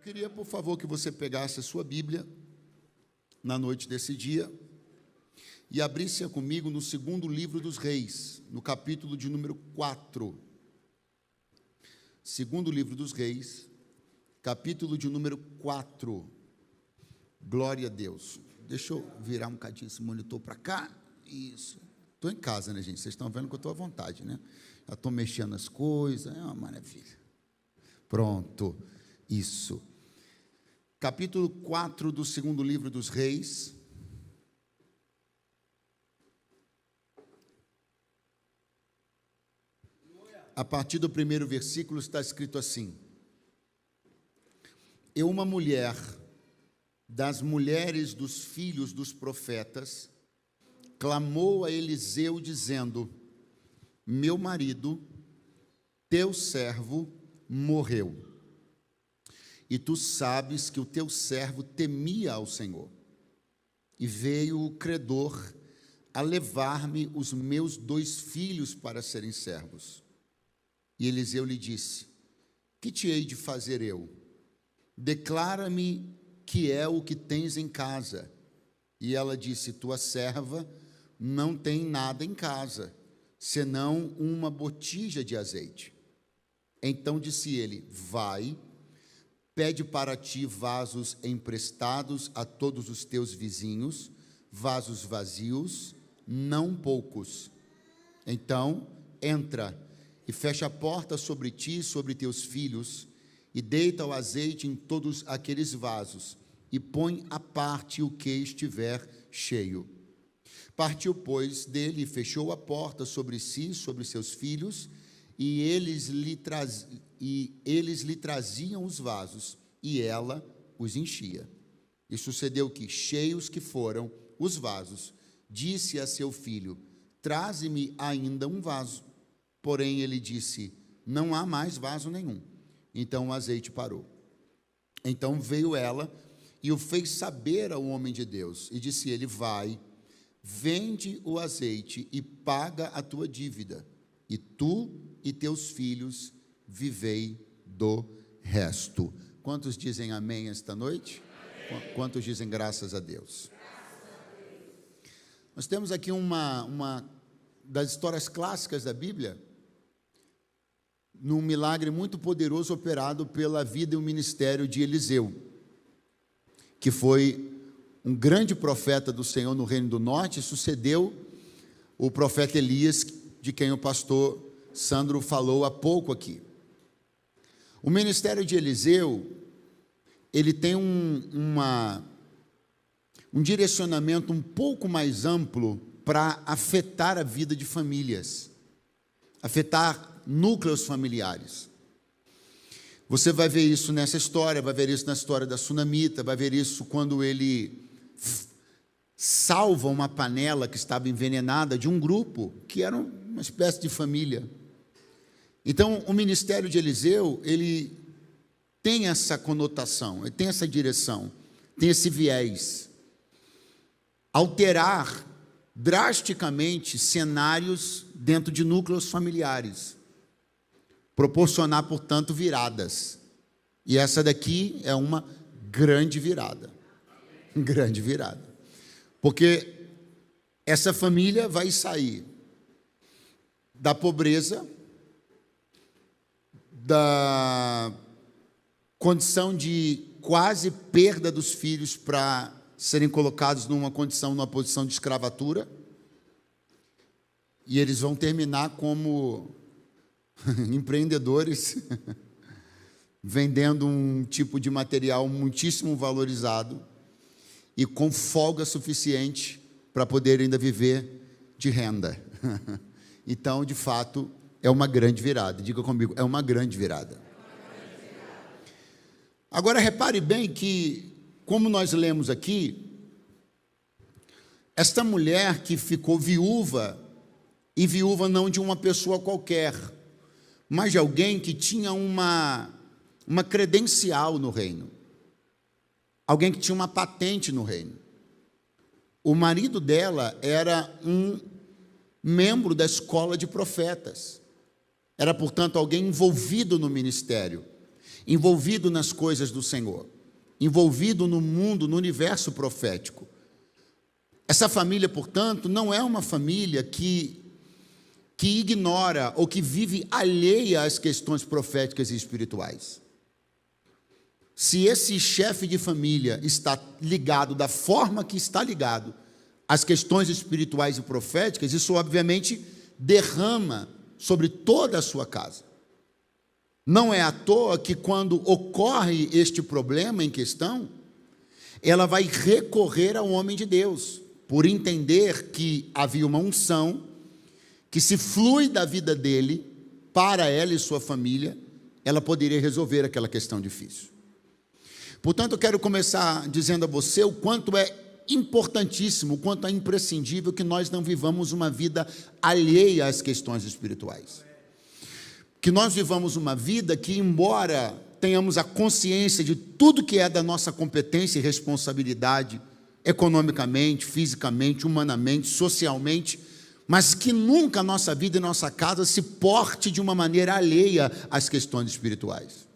queria, por favor, que você pegasse a sua Bíblia na noite desse dia e abrisse comigo no segundo livro dos Reis, no capítulo de número 4. Segundo livro dos Reis, capítulo de número 4. Glória a Deus. Deixa eu virar um bocadinho esse monitor para cá. Isso. Estou em casa, né, gente? Vocês estão vendo que eu estou à vontade, né? Já estou mexendo as coisas, é uma maravilha. Pronto. Isso. Capítulo 4 do segundo livro dos Reis. A partir do primeiro versículo está escrito assim: E uma mulher das mulheres dos filhos dos profetas clamou a Eliseu, dizendo: Meu marido, teu servo, morreu. E tu sabes que o teu servo temia ao Senhor. E veio o credor a levar-me os meus 2 filhos para serem servos. E Eliseu lhe disse: Que te hei de fazer eu? Declara-me que é o que tens em casa. E ela disse: Tua serva não tem nada em casa, senão uma botija de azeite. Então disse ele: Vai, pede para ti vasos emprestados a todos os teus vizinhos, vasos vazios, não poucos. Então entra e fecha a porta sobre ti e sobre teus filhos, e deita o azeite em todos aqueles vasos, e põe à parte o que estiver cheio. Partiu, pois, dele e fechou a porta sobre si, sobre seus filhos, e eles lhe traziam os vasos, e ela os enchia. E sucedeu que, cheios que foram os vasos, disse a seu filho: Traze-me ainda um vaso. Porém, ele disse: Não há mais vaso nenhum. Então o azeite parou. Então veio ela e o fez saber ao homem de Deus. E disse ele: Vai, vende o azeite e paga a tua dívida, e tu e teus filhos vivei do resto. Quantos dizem amém esta noite? Amém. Quantos dizem graças a Deus? Nós temos aqui uma das histórias clássicas da Bíblia, num milagre muito poderoso operado pela vida e o ministério de Eliseu, que foi um grande profeta do Senhor no Reino do Norte, sucedeu o profeta Elias, de quem o pastor Sandro falou há pouco aqui. O ministério de Eliseu, ele tem um direcionamento um pouco mais amplo para afetar a vida de famílias, afetar núcleos familiares. Você vai ver isso nessa história, vai ver isso na história da Sunamita, vai ver isso quando ele salva uma panela que estava envenenada de um grupo que era uma espécie de família. Então, o ministério de Eliseu, ele tem essa conotação, ele tem essa direção, tem esse viés. Alterar drasticamente cenários dentro de núcleos familiares. Proporcionar, portanto, viradas. E essa daqui é uma grande virada. Grande virada. Porque essa família vai sair da pobreza, da condição de quase perda dos filhos para serem colocados numa posição de escravatura, e eles vão terminar como empreendedores, vendendo um tipo de material muitíssimo valorizado e com folga suficiente para poder ainda viver de renda. Então, de fato, é uma grande virada. Diga comigo, é uma grande virada. Agora, repare bem que, como nós lemos aqui, esta mulher que ficou viúva, e viúva não de uma pessoa qualquer, mas de alguém que tinha uma credencial no reino, alguém que tinha uma patente no reino. O marido dela era um membro da escola de profetas, era, portanto, alguém envolvido no ministério. envolvido nas coisas do Senhor, envolvido no mundo, no universo profético. Essa família, portanto, não é uma família que ignora ou que vive alheia às questões proféticas e espirituais. Se esse chefe de família está ligado da forma que está ligado às questões espirituais e proféticas, isso obviamente derrama sobre toda a sua casa. Não é à toa que quando ocorre este problema em questão, ela vai recorrer ao homem de Deus, por entender que havia uma unção que, se flui da vida dele, para ela e sua família, ela poderia resolver aquela questão difícil. Portanto, eu quero começar dizendo a você o quanto é importantíssimo, o quanto é imprescindível que nós não vivamos uma vida alheia às questões espirituais. Que nós vivamos uma vida que, embora tenhamos a consciência de tudo que é da nossa competência e responsabilidade, economicamente, fisicamente, humanamente, socialmente, mas que nunca a nossa vida e nossa casa se porte de uma maneira alheia às questões espirituais.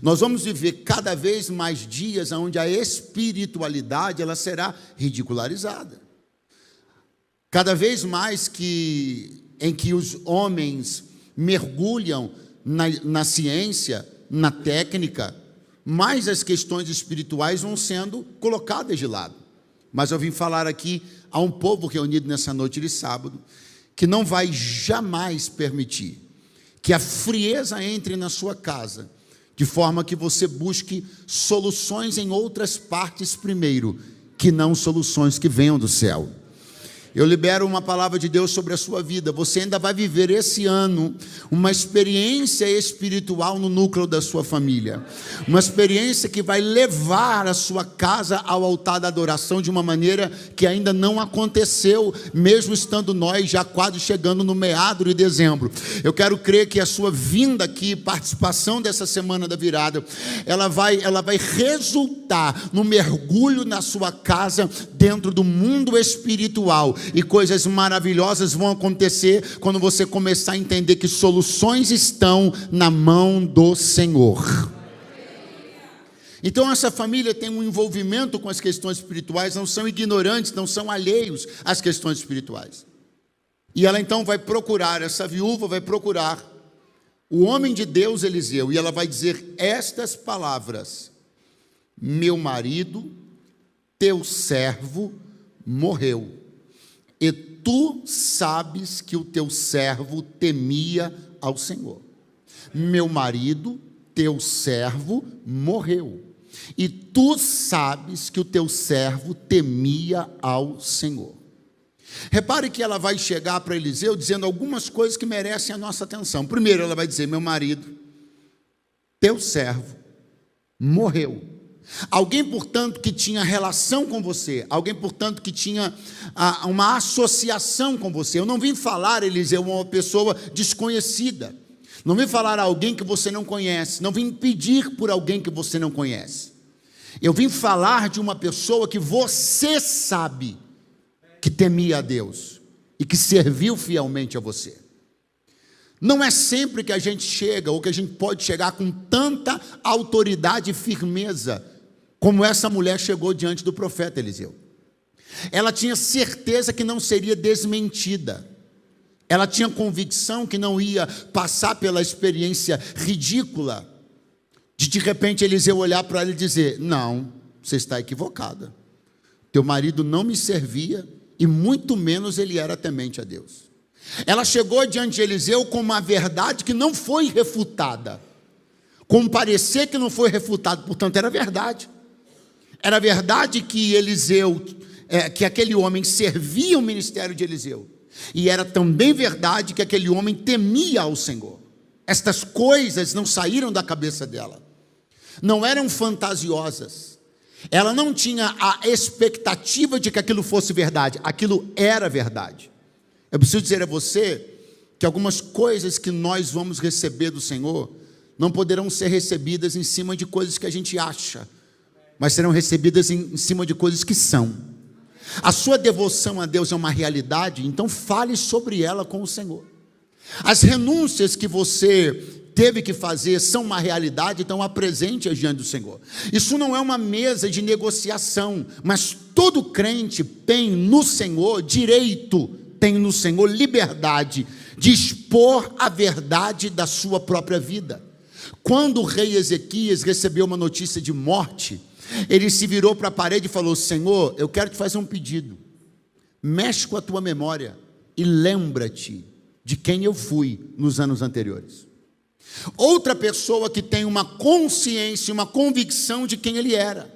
Nós vamos viver cada vez mais dias onde a espiritualidade ela será ridicularizada. Cada vez mais em que os homens mergulham na ciência, na técnica, mais as questões espirituais vão sendo colocadas de lado. Mas eu vim falar aqui a um povo reunido nessa noite de sábado, que não vai jamais permitir que a frieza entre na sua casa, de forma que você busque soluções em outras partes primeiro, que não soluções que venham do céu. Eu libero uma palavra de Deus sobre a sua vida. Você ainda vai viver esse ano uma experiência espiritual no núcleo da sua família. Uma experiência que vai levar a sua casa ao altar da adoração de uma maneira que ainda não aconteceu, mesmo estando nós já quase chegando no meado de dezembro. Eu quero crer que a sua vinda aqui, participação dessa semana da virada, ela vai resultar no mergulho na sua casa dentro do mundo espiritual. E coisas maravilhosas vão acontecer quando você começar a entender que soluções estão na mão do Senhor. Então essa família tem um envolvimento com as questões espirituais, não são ignorantes, não são alheios às questões espirituais. E ela então vai procurar, essa viúva vai procurar o homem de Deus Eliseu, e ela vai dizer estas palavras: meu marido, teu servo, morreu. E tu sabes que o teu servo temia ao Senhor. Meu marido, teu servo, morreu. E tu sabes que o teu servo temia ao Senhor. Repare que ela vai chegar para Eliseu dizendo algumas coisas que merecem a nossa atenção. Primeiro, ela vai dizer: meu marido, teu servo, morreu. Alguém, portanto, que tinha relação com você, alguém, portanto, que tinha uma associação com você. Eu não vim falar, Eliseu, uma pessoa desconhecida. Não vim falar a alguém que você não conhece. Não vim pedir por alguém que você não conhece. Eu vim falar de uma pessoa que você sabe que temia a Deus e que serviu fielmente a você. Não é sempre que a gente chega, ou que a gente pode chegar com tanta autoridade e firmeza, como essa mulher chegou diante do profeta Eliseu. Ela tinha certeza que não seria desmentida. Ela tinha convicção que não ia passar pela experiência ridícula de repente Eliseu olhar para ela e dizer: não, você está equivocada. Teu marido não me servia e muito menos ele era temente a Deus. Ela chegou diante de Eliseu com uma verdade que não foi refutada, com um parecer que não foi refutado, portanto era verdade. Era verdade que Eliseu, que aquele homem servia o ministério de Eliseu, e era também verdade que aquele homem temia ao Senhor. Estas coisas não saíram da cabeça dela, não eram fantasiosas. Ela não tinha a expectativa de que aquilo fosse verdade, aquilo era verdade. Eu preciso dizer a você que algumas coisas que nós vamos receber do Senhor não poderão ser recebidas em cima de coisas que a gente acha, mas serão recebidas em cima de coisas que são. A sua devoção a Deus é uma realidade, então fale sobre ela com o Senhor. As renúncias que você teve que fazer são uma realidade, então apresente diante do Senhor. Isso não é uma mesa de negociação, mas todo crente tem no Senhor direito, tem no Senhor liberdade de expor a verdade da sua própria vida. Quando o rei Ezequias recebeu uma notícia de morte, ele se virou para a parede e falou: Senhor, eu quero te fazer um pedido, mexe com a tua memória e lembra-te de quem eu fui nos anos anteriores. Outra pessoa que tem uma consciência, uma convicção de quem ele era.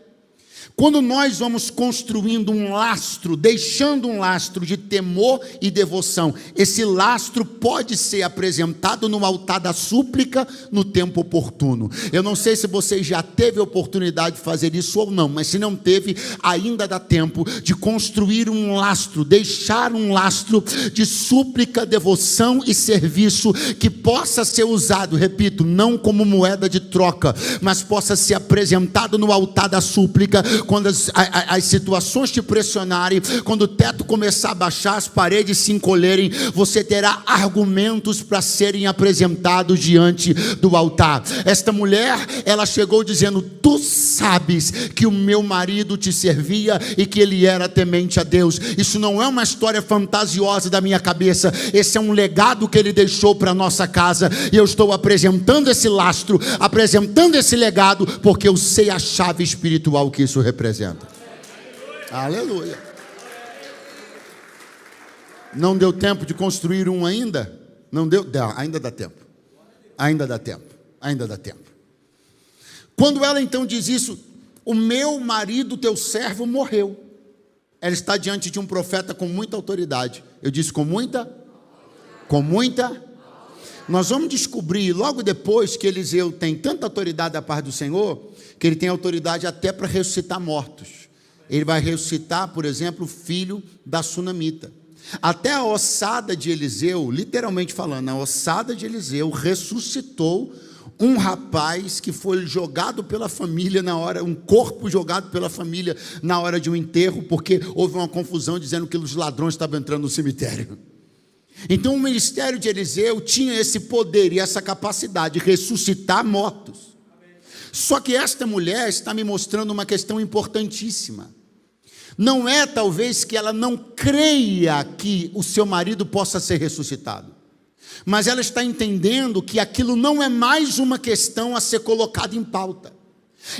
Quando nós vamos construindo um lastro, deixando um lastro de temor e devoção, esse lastro pode ser apresentado no altar da súplica no tempo oportuno. Eu não sei se você já teve a oportunidade de fazer isso ou não, mas se não teve, ainda dá tempo de construir um lastro, deixar um lastro de súplica, devoção e serviço que possa ser usado, repito, não como moeda de troca, mas possa ser apresentado no altar da súplica. Quando as situações te pressionarem, quando o teto começar a baixar, as paredes se encolherem, você terá argumentos para serem apresentados diante do altar. Esta mulher, ela chegou dizendo: tu sabes que o meu marido te servia e que ele era temente a Deus. Isso não é uma história fantasiosa da minha cabeça, esse é um legado que ele deixou para a nossa casa, e eu estou apresentando esse lastro, apresentando esse legado, porque eu sei a chave espiritual que isso representa. Aleluia. Não deu tempo de construir um ainda? Não deu? Ainda dá tempo. Ainda dá tempo. Ainda dá tempo. Quando ela então diz isso: o meu marido, teu servo, morreu. Ela está diante de um profeta com muita autoridade. Eu disse com muita? Nós vamos descobrir logo depois que Eliseu tem tanta autoridade da parte do Senhor, que ele tem autoridade até para ressuscitar mortos. Ele vai ressuscitar, por exemplo, o filho da sunamita. Até a ossada de Eliseu, literalmente falando, a ossada de Eliseu ressuscitou um rapaz que foi jogado pela família na hora, um corpo jogado pela família na hora de um enterro, porque houve uma confusão dizendo que os ladrões estavam entrando no cemitério. Então o ministério de Eliseu tinha esse poder e essa capacidade de ressuscitar mortos. Só que esta mulher está me mostrando uma questão importantíssima. Não é talvez que ela não creia que o seu marido possa ser ressuscitado, mas ela está entendendo que aquilo não é mais uma questão a ser colocada em pauta.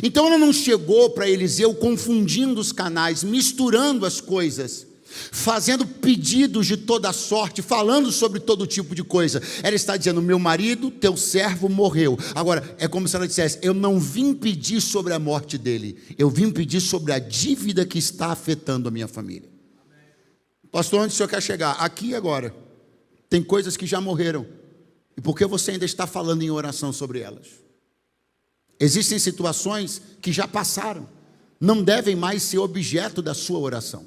Então ela não chegou para Eliseu confundindo os canais, misturando as coisas, fazendo pedidos de toda sorte, falando sobre todo tipo de coisa. Ela está dizendo: meu marido, teu servo, morreu. Agora, é como se ela dissesse: eu não vim pedir sobre a morte dele, eu vim pedir sobre a dívida que está afetando a minha família. Pastor, onde o senhor quer chegar? Aqui agora. Tem coisas que já morreram, e por que você ainda está falando em oração sobre elas? Existem situações que já passaram, não devem mais ser objeto da sua oração.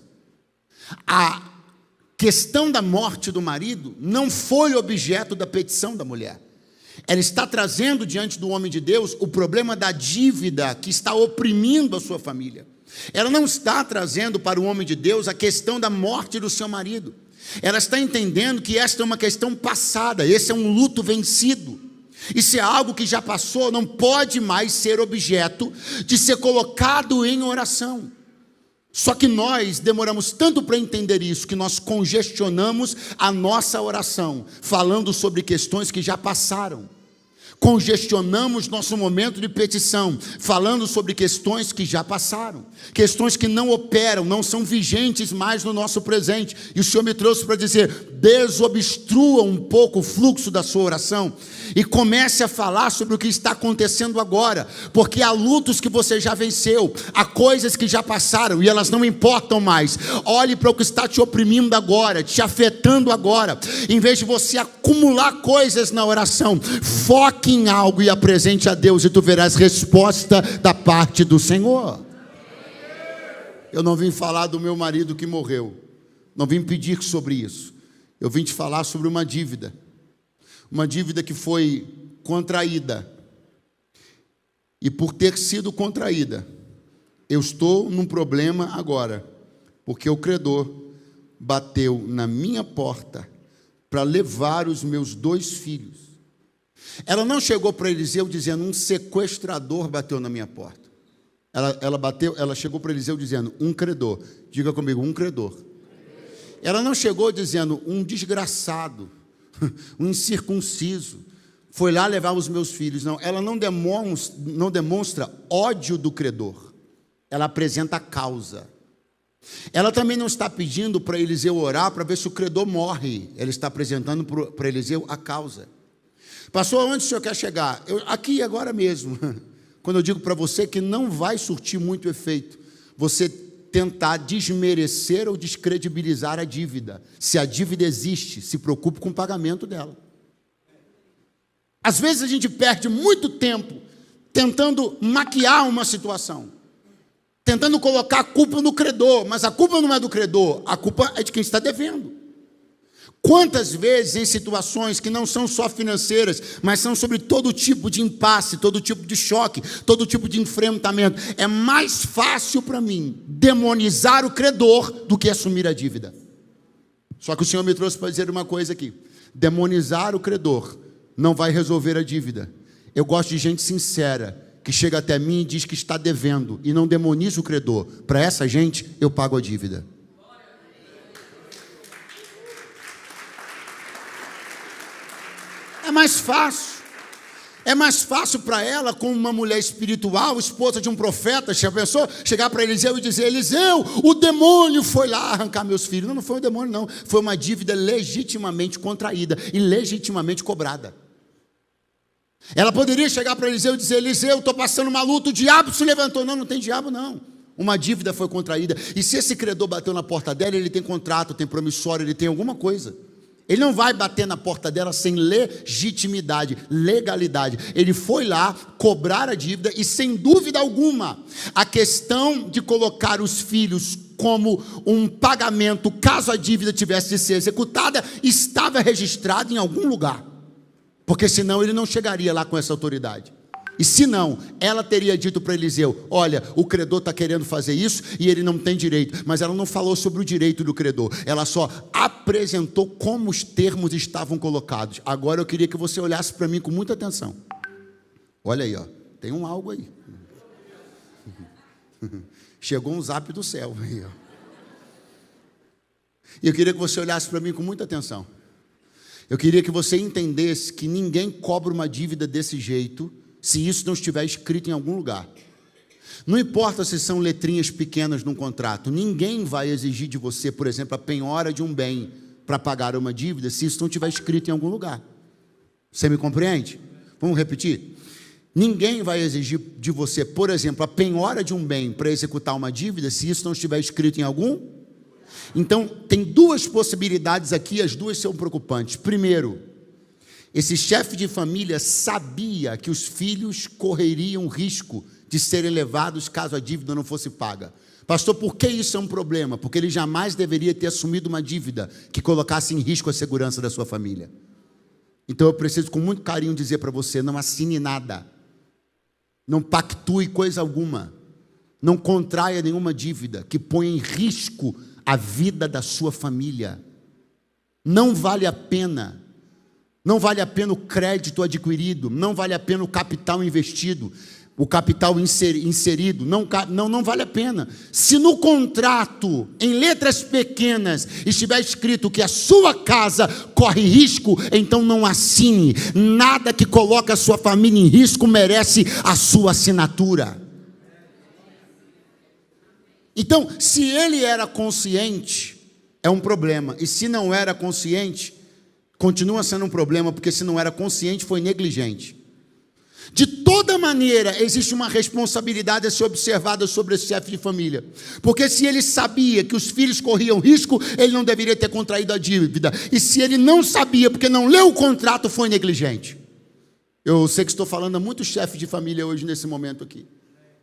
A questão da morte do marido não foi objeto da petição da mulher. Ela está trazendo diante do homem de Deus o problema da dívida que está oprimindo a sua família. Ela não está trazendo para o homem de Deus a questão da morte do seu marido. Ela está entendendo que esta é uma questão passada, esse é um luto vencido. Isso é algo que já passou, não pode mais ser objeto de ser colocado em oração. Só que nós demoramos tanto para entender isso, que nós congestionamos a nossa oração, falando sobre questões que já passaram. Congestionamos nosso momento de petição, falando sobre questões que já passaram, questões que não operam, não são vigentes mais no nosso presente. E o Senhor me trouxe para dizer: desobstrua um pouco o fluxo da sua oração e comece a falar sobre o que está acontecendo agora, porque há lutos que você já venceu, há coisas que já passaram e elas não importam mais. Olhe para o que está te oprimindo agora, te afetando agora. Em vez de você acumular coisas na oração, foque em algo e apresente a Deus, e tu verás resposta da parte do Senhor. Eu não vim falar do meu marido que morreu, não vim pedir sobre isso. Eu vim te falar sobre uma dívida que foi contraída, e por ter sido contraída, eu estou num problema agora, porque o credor bateu na minha porta para levar os meus 2 filhos. Ela não chegou para Eliseu dizendo: um sequestrador bateu na minha porta. Ela chegou para Eliseu dizendo: um credor. Diga comigo, um credor. Ela não chegou dizendo: um desgraçado, um incircunciso, foi lá levar os meus filhos. Não, ela não demonstra ódio do credor. Ela apresenta a causa. Ela também não está pedindo para Eliseu orar para ver se o credor morre. Ela está apresentando para Eliseu a causa. Pastor, onde o senhor quer chegar? Aqui, agora mesmo. Quando eu digo para você que não vai surtir muito efeito você tentar desmerecer ou descredibilizar a dívida. Se a dívida existe, se preocupe com o pagamento dela. Às vezes a gente perde muito tempo tentando maquiar uma situação, tentando colocar a culpa no credor, mas a culpa não é do credor, a culpa é de quem está devendo. Quantas vezes em situações que não são só financeiras, mas são sobre todo tipo de impasse, todo tipo de choque, todo tipo de enfrentamento, é mais fácil para mim demonizar o credor do que assumir a dívida. Só que o Senhor me trouxe para dizer uma coisa aqui: demonizar o credor não vai resolver a dívida. Eu gosto de gente sincera, que chega até mim e diz que está devendo, e não demoniza o credor. Para essa gente, eu pago a dívida. É mais fácil para ela, como uma mulher espiritual, esposa de um profeta, já pensou? Chegar para Eliseu e dizer: Eliseu, o demônio foi lá arrancar meus filhos. Não foi o demônio não, foi uma dívida legitimamente contraída e legitimamente cobrada. Ela poderia chegar para Eliseu e dizer: Eliseu, estou passando uma luta, o diabo se levantou. Não tem diabo não. Uma dívida foi contraída, e se esse credor bateu na porta dela, ele tem contrato, tem promissório, ele tem alguma coisa. Ele não vai bater na porta dela sem legitimidade, legalidade. Ele foi lá cobrar a dívida e, sem dúvida alguma, a questão de colocar os filhos como um pagamento, caso a dívida tivesse de ser executada, estava registrada em algum lugar. Porque senão ele não chegaria lá com essa autoridade. E se não, ela teria dito para Eliseu: olha, o credor está querendo fazer isso e ele não tem direito. Mas ela não falou sobre o direito do credor, ela só apresentou como os termos estavam colocados. Agora eu queria que você olhasse para mim com muita atenção. Olha aí, ó, tem algo aí. Chegou um zap do céu aí, ó. E eu queria que você olhasse para mim com muita atenção. Eu queria que você entendesse que ninguém cobra uma dívida desse jeito se isso não estiver escrito em algum lugar. Não importa se são letrinhas pequenas num contrato, ninguém vai exigir de você, por exemplo, a penhora de um bem para pagar uma dívida, se isso não estiver escrito em algum lugar. Você me compreende? Vamos repetir? Ninguém vai exigir de você, por exemplo, a penhora de um bem para executar uma dívida, se isso não estiver escrito em algum. Então, tem duas possibilidades aqui, as duas são preocupantes. Primeiro, esse chefe de família sabia que os filhos correriam risco de serem levados caso a dívida não fosse paga. Pastor, por que isso é um problema? Porque ele jamais deveria ter assumido uma dívida que colocasse em risco a segurança da sua família. Então eu preciso com muito carinho dizer para você: não assine nada, não pactue coisa alguma, não contraia nenhuma dívida que ponha em risco a vida da sua família. Não vale a pena. Não vale a pena o crédito adquirido, não vale a pena o capital investido, o capital inserido, não vale a pena. Se no contrato, em letras pequenas, estiver escrito que a sua casa corre risco, então não assine. Nada que coloque a sua família em risco merece a sua assinatura. Então, se ele era consciente, é um problema, e se não era consciente, continua sendo um problema, porque se não era consciente, foi negligente. De toda maneira, existe uma responsabilidade a ser observada sobre esse chefe de família, porque se ele sabia que os filhos corriam risco, ele não deveria ter contraído a dívida, e se ele não sabia, porque não leu o contrato, foi negligente. Eu sei que estou falando a muitos chefes de família hoje, nesse momento aqui,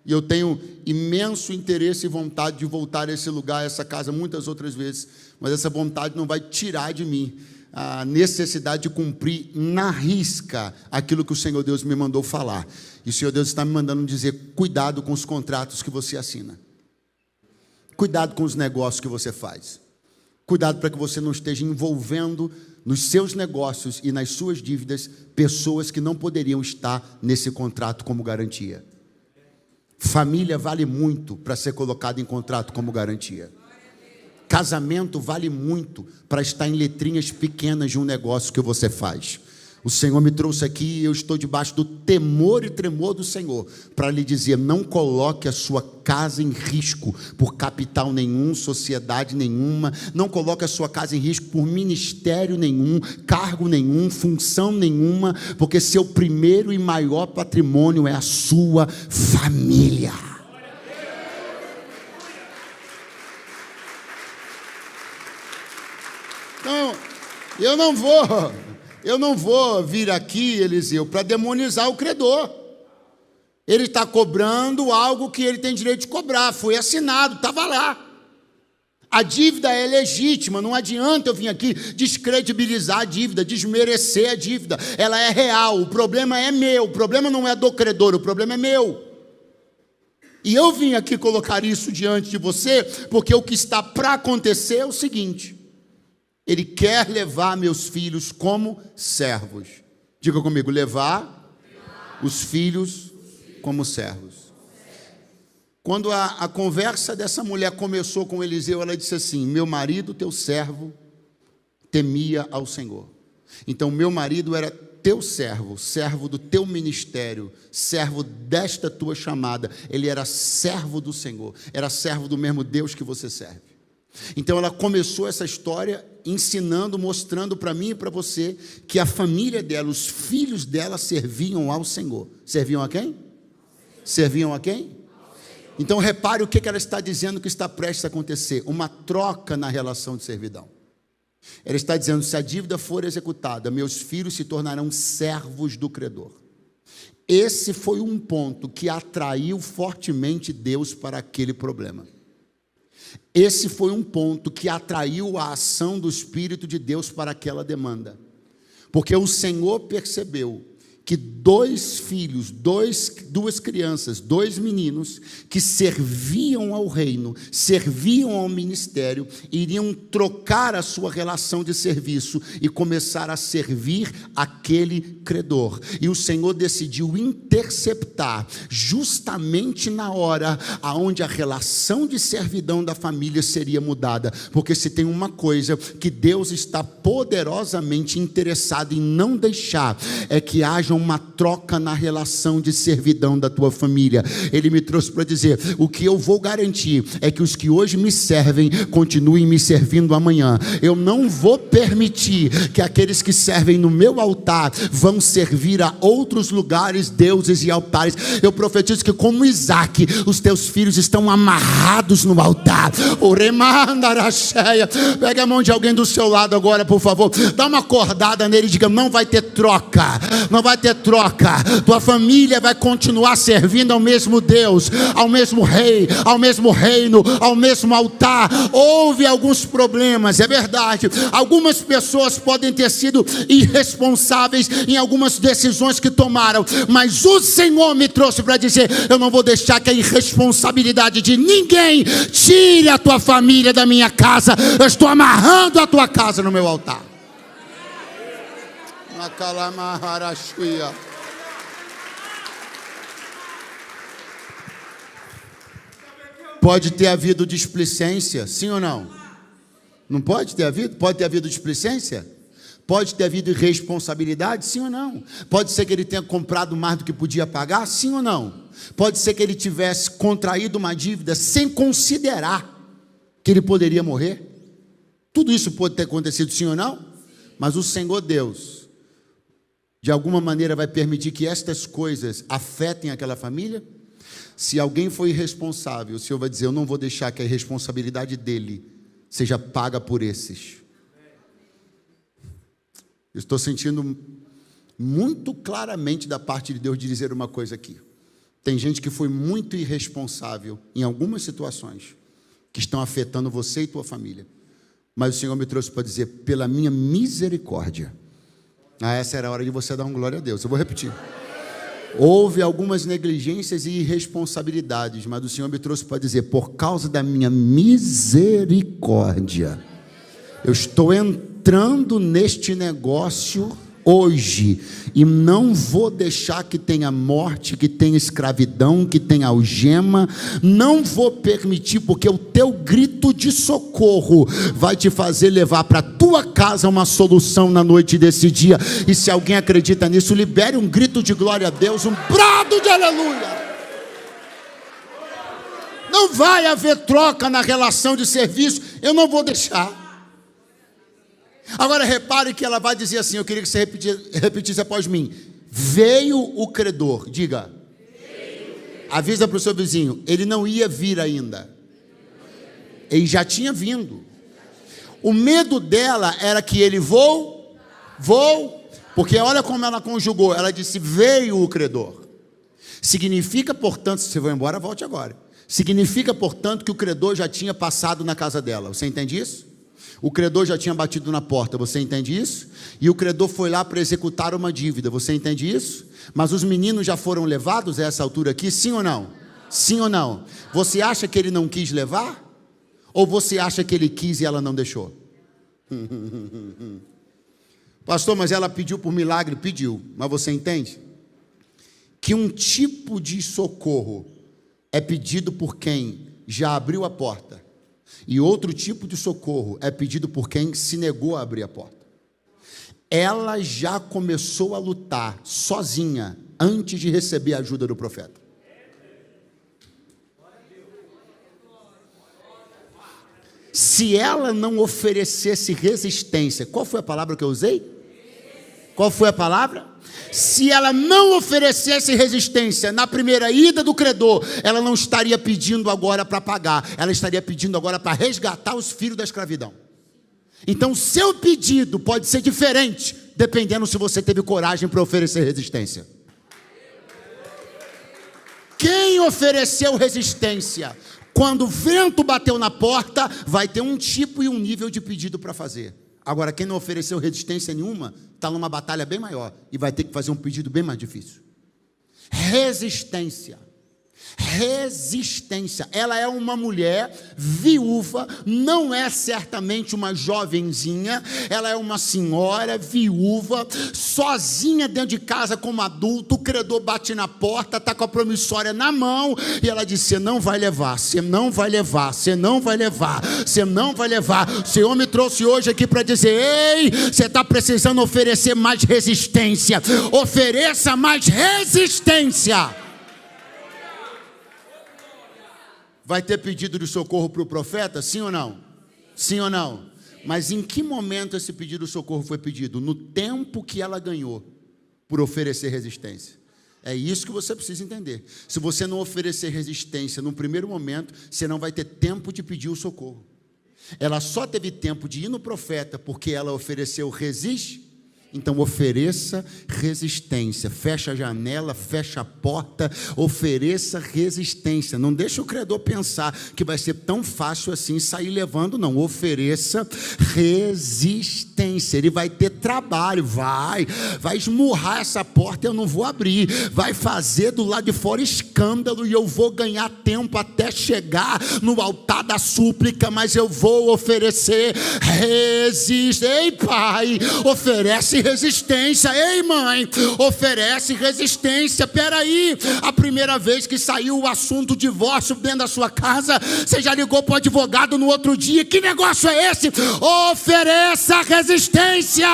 e eu tenho imenso interesse e vontade de voltar a esse lugar, a essa casa, muitas outras vezes, mas essa vontade não vai tirar de mim a necessidade de cumprir na risca aquilo que o Senhor Deus me mandou falar. E o Senhor Deus está me mandando dizer: cuidado com os contratos que você assina, cuidado com os negócios que você faz, cuidado para que você não esteja envolvendo nos seus negócios e nas suas dívidas pessoas que não poderiam estar nesse contrato como garantia. Família vale muito para ser colocado em contrato como garantia. Casamento vale muito para estar em letrinhas pequenas de um negócio que você faz. O Senhor me trouxe aqui e eu estou debaixo do temor e tremor do Senhor para lhe dizer: não coloque a sua casa em risco por capital nenhum, sociedade nenhuma. Não coloque a sua casa em risco por ministério nenhum, cargo nenhum, função nenhuma, porque seu primeiro e maior patrimônio é a sua família. Então, eu não vou vir aqui, Eliseu, para demonizar o credor. Ele está cobrando algo que ele tem direito de cobrar, foi assinado, estava lá. A dívida é legítima, não adianta eu vir aqui descredibilizar a dívida, desmerecer a dívida, ela é real, o problema é meu, o problema não é do credor, o problema é meu. E eu vim aqui colocar isso diante de você, porque o que está para acontecer é o seguinte: Ele quer levar meus filhos como servos. Diga comigo: levar os filhos como servos. Quando a conversa dessa mulher começou com Eliseu, ela disse assim: meu marido, teu servo, temia ao Senhor. Então, meu marido era teu servo, servo do teu ministério, servo desta tua chamada. Ele era servo do Senhor, era servo do mesmo Deus que você serve. Então ela começou essa história ensinando, mostrando para mim e para você que a família dela, os filhos dela serviam ao Senhor. Serviam a quem? Serviam a quem? Então repare o que ela está dizendo que está prestes a acontecer: uma troca na relação de servidão. Ela está dizendo: se a dívida for executada, meus filhos se tornarão servos do credor. Esse foi um ponto que atraiu fortemente Deus para aquele problema. Esse foi um ponto que atraiu a ação do Espírito de Deus para aquela demanda. Porque o Senhor percebeu que dois filhos, duas crianças, dois meninos que serviam ao reino, serviam ao ministério, iriam trocar a sua relação de serviço e começar a servir aquele credor. E o Senhor decidiu interceptar justamente na hora aonde a relação de servidão da família seria mudada. Porque se tem uma coisa que Deus está poderosamente interessado em não deixar, é que haja uma troca na relação de servidão da tua família. Ele me trouxe para dizer: o que eu vou garantir é que os que hoje me servem continuem me servindo amanhã. Eu não vou permitir que aqueles que servem no meu altar vão servir a outros lugares, deuses e altares. Eu profetizo que, como Isaac, os teus filhos estão amarrados no altar. Pega a mão de alguém do seu lado agora, por favor, dá uma acordada nele e diga: não vai ter troca, não vai ter troca. Tua família vai continuar servindo ao mesmo Deus, ao mesmo rei, ao mesmo reino, ao mesmo altar. Houve alguns problemas, é verdade. Algumas pessoas podem ter sido irresponsáveis em algumas decisões que tomaram, mas o Senhor me trouxe para dizer: eu não vou deixar que a irresponsabilidade de ninguém tire a tua família da minha casa. Eu estou amarrando a tua casa no meu altar. Pode ter havido displicência, sim ou não? Não pode ter havido? Pode ter havido displicência? Pode ter havido irresponsabilidade, sim ou não? Pode ser que ele tenha comprado mais do que podia pagar, sim ou não? Pode ser que ele tivesse contraído uma dívida sem considerar que ele poderia morrer. Tudo isso pode ter acontecido, sim ou não? Mas o Senhor Deus, de alguma maneira, vai permitir que estas coisas afetem aquela família? Se alguém foi irresponsável, o Senhor vai dizer: eu não vou deixar que a responsabilidade dele seja paga por esses. Eu estou sentindo muito claramente da parte de Deus de dizer uma coisa aqui. Tem gente que foi muito irresponsável em algumas situações que estão afetando você e tua família. Mas o Senhor me trouxe para dizer: pela minha misericórdia. Essa era a hora de você dar um glória a Deus. Eu vou repetir. Houve algumas negligências e irresponsabilidades, mas o Senhor me trouxe para dizer: por causa da minha misericórdia, eu estou entrando entrando neste negócio hoje, e não vou deixar que tenha morte, que tenha escravidão, que tenha algema, não vou permitir, porque o teu grito de socorro vai te fazer levar para a tua casa uma solução na noite desse dia. E se alguém acredita nisso, libere um grito de glória a Deus, um brado de aleluia. Não vai haver troca na relação de serviço, eu não vou deixar. Agora repare que ela vai dizer assim, eu queria que você repetisse após mim: veio o credor. Diga, avisa para o seu vizinho, ele não ia vir ainda, ele já tinha vindo. O medo dela era que ele vou, porque olha como ela conjugou, ela disse veio o credor. Significa, portanto, se você for embora, volte agora. Significa, portanto, que o credor já tinha passado na casa dela. Você entende isso? O credor já tinha batido na porta, você entende isso? E o credor foi lá para executar uma dívida, você entende isso? Mas os meninos já foram levados a essa altura aqui, sim ou não? Sim ou não? Você acha que ele não quis levar? Ou você acha que ele quis e ela não deixou? Pastor, mas ela pediu por milagre? Pediu, mas você entende? Que um tipo de socorro é pedido por quem já abriu a porta, e outro tipo de socorro é pedido por quem se negou a abrir a porta. Ela já começou a lutar sozinha antes de receber a ajuda do profeta. Se ela não oferecesse resistência, qual foi a palavra que eu usei? Qual foi a palavra? Se ela não oferecesse resistência na primeira ida do credor, ela não estaria pedindo agora para pagar, ela estaria pedindo agora para resgatar os filhos da escravidão. Então seu pedido pode ser diferente, dependendo se você teve coragem para oferecer resistência. Quem ofereceu resistência, quando o vento bateu na porta, vai ter um tipo e um nível de pedido para fazer. Agora, quem não ofereceu resistência nenhuma, está numa batalha bem maior e vai ter que fazer um pedido bem mais difícil. Resistência. Resistência. Ela é uma mulher viúva, não é certamente uma jovenzinha, ela é uma senhora viúva, sozinha dentro de casa como adulto. O credor bate na porta, está com a promissória na mão, e ela diz: você não vai levar, você não vai levar, você não vai levar, você não vai levar. O Senhor me trouxe hoje aqui para dizer: ei, você está precisando oferecer mais resistência, ofereça mais resistência. Vai ter pedido de socorro para o profeta? Sim ou não? Sim ou não? Mas em que momento esse pedido de socorro foi pedido? No tempo que ela ganhou por oferecer resistência. É isso que você precisa entender. Se você não oferecer resistência no primeiro momento, você não vai ter tempo de pedir o socorro. Ela só teve tempo de ir no profeta porque ela ofereceu resistência. Então ofereça resistência, fecha a janela, fecha a porta, ofereça resistência. Não deixe o credor pensar que vai ser tão fácil assim sair levando, não. Ofereça resistência. Ele vai ter trabalho, vai esmurrar essa porta, eu não vou abrir, vai fazer do lado de fora escândalo e eu vou ganhar tempo até chegar no altar da súplica, mas eu vou oferecer resistência. Ei, pai, oferece resistência. Ei, mãe, oferece resistência. Peraí, a primeira vez que saiu o assunto divórcio dentro da sua casa, você já ligou para o advogado no outro dia? Que negócio é esse? Ofereça resistência.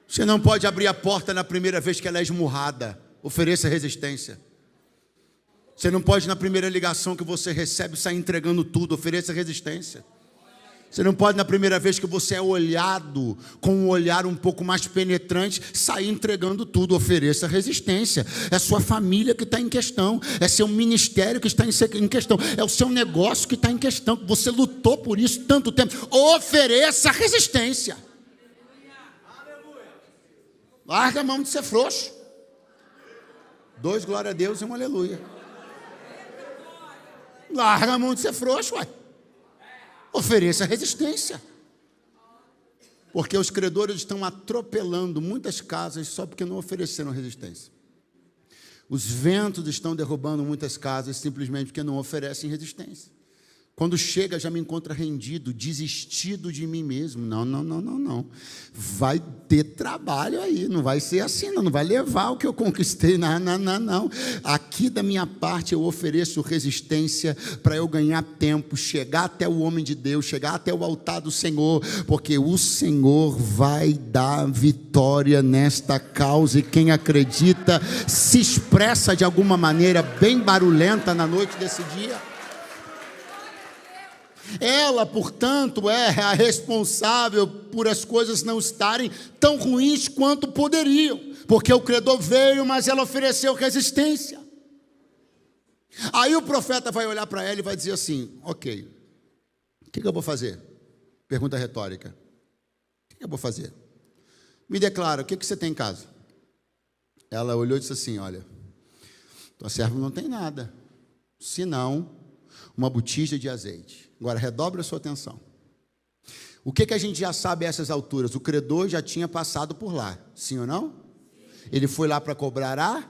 Você não pode abrir a porta na primeira vez que ela é esmurrada. Ofereça resistência. Você não pode, na primeira ligação que você recebe, sair entregando tudo. Ofereça resistência. Você não pode, na primeira vez que você é olhado com um olhar um pouco mais penetrante, sair entregando tudo. Ofereça resistência. É sua família que está em questão, é seu ministério que está em questão, é o seu negócio que está em questão, que você lutou por isso tanto tempo. Ofereça resistência. Larga a mão de ser frouxo. 2 glória a Deus e 1 aleluia. Larga a mão de ser frouxo, uai. Ofereça resistência. Porque os credores estão atropelando muitas casas só porque não ofereceram resistência. Os ventos estão derrubando muitas casas simplesmente porque não oferecem resistência. Quando chega, já me encontra rendido, desistido de mim mesmo. Não. Vai ter trabalho aí, não vai ser assim, não vai levar o que eu conquistei. Não. Aqui da minha parte eu ofereço resistência para eu ganhar tempo, chegar até o homem de Deus, chegar até o altar do Senhor, porque o Senhor vai dar vitória nesta causa, e quem acredita se expressa de alguma maneira bem barulhenta na noite desse dia. Ela, portanto, é a responsável por as coisas não estarem tão ruins quanto poderiam, porque o credor veio, mas ela ofereceu resistência. Aí o profeta vai olhar para ela e vai dizer assim: ok, o que eu vou fazer? Pergunta retórica: o que eu vou fazer? Me declara, o que você tem em casa? Ela olhou e disse assim: olha, tua serva não tem nada, senão uma botija de azeite. Agora, redobre a sua atenção. O que a gente já sabe a essas alturas? O credor já tinha passado por lá, sim ou não? Ele foi lá para cobrar